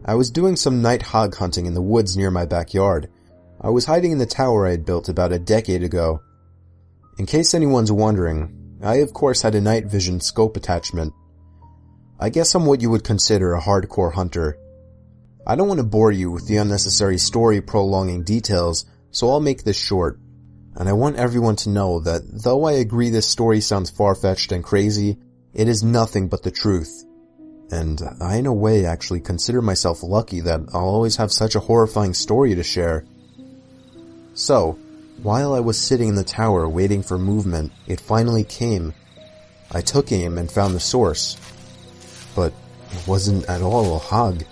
I was doing some night hog hunting in the woods near my backyard. I was hiding in the tower I had built about a decade ago. In case anyone's wondering, I of course had a night vision scope attachment. I guess I'm what you would consider a hardcore hunter. I don't want to bore you with the unnecessary story prolonging details, so I'll make this short. And I want everyone to know that though I agree this story sounds far-fetched and crazy, it is nothing but the truth. And I in a way actually consider myself lucky that I'll always have such a horrifying story to share. So, while I was sitting in the tower waiting for movement, it finally came. I took aim and found the source. But it wasn't at all a hog,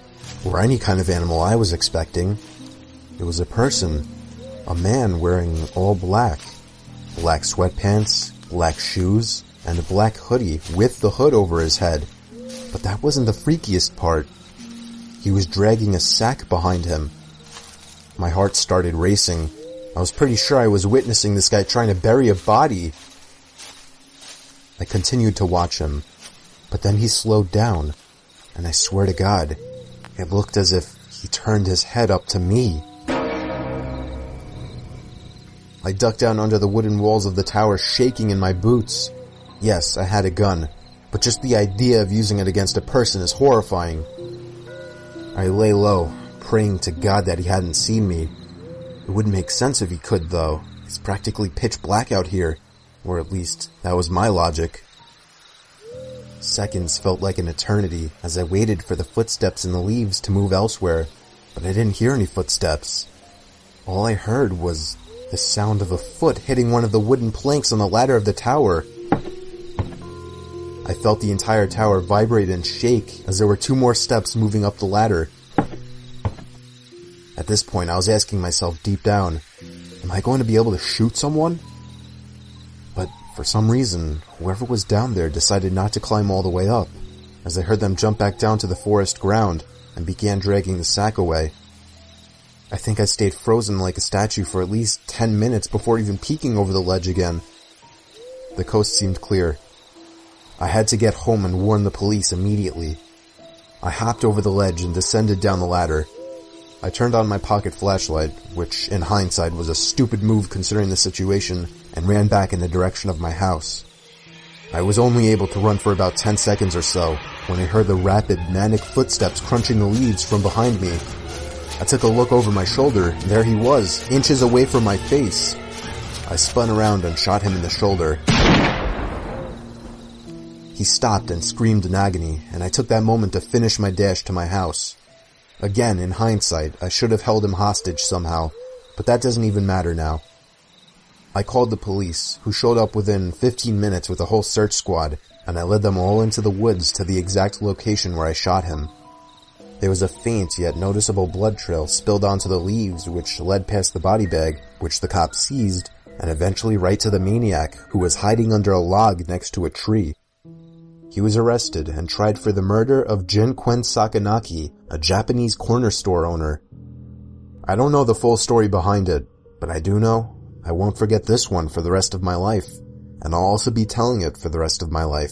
or any kind of animal I was expecting. It was a person. A man wearing all black. Black sweatpants, black shoes, and a black hoodie with the hood over his head. But that wasn't the freakiest part. He was dragging a sack behind him. My heart started racing. I was pretty sure I was witnessing this guy trying to bury a body. I continued to watch him, but then he slowed down, and I swear to God, it looked as if he turned his head up to me. I ducked down under the wooden walls of the tower, shaking in my boots. Yes, I had a gun, but just the idea of using it against a person is horrifying. I lay low, praying to God that he hadn't seen me. It wouldn't make sense if he could, though. It's practically pitch black out here, or at least that was my logic. Seconds felt like an eternity as I waited for the footsteps in the leaves to move elsewhere, but I didn't hear any footsteps. All I heard was the sound of a foot hitting one of the wooden planks on the ladder of the tower. I felt the entire tower vibrate and shake as there were 2 more steps moving up the ladder. At this point, I was asking myself deep down, am I going to be able to shoot someone? But for some reason, whoever was down there decided not to climb all the way up, as I heard them jump back down to the forest ground and began dragging the sack away. I think I stayed frozen like a statue for at least 10 minutes before even peeking over the ledge again. The coast seemed clear. I had to get home and warn the police immediately. I hopped over the ledge and descended down the ladder. I turned on my pocket flashlight, which in hindsight was a stupid move considering the situation, and ran back in the direction of my house. I was only able to run for about 10 seconds or so when I heard the rapid, manic footsteps crunching the leaves from behind me. I took a look over my shoulder, and there he was, inches away from my face. I spun around and shot him in the shoulder. He stopped and screamed in agony, and I took that moment to finish my dash to my house. Again, in hindsight, I should have held him hostage somehow, but that doesn't even matter now. I called the police, who showed up within 15 minutes with a whole search squad, and I led them all into the woods to the exact location where I shot him. There was a faint yet noticeable blood trail spilled onto the leaves which led past the body bag, which the cops seized, and eventually right to the maniac, who was hiding under a log next to a tree. He was arrested and tried for the murder of Jin-Quen Sakanaki, a Japanese corner store owner. I don't know the full story behind it, but I do know I won't forget this one for the rest of my life, and I'll also be telling it for the rest of my life.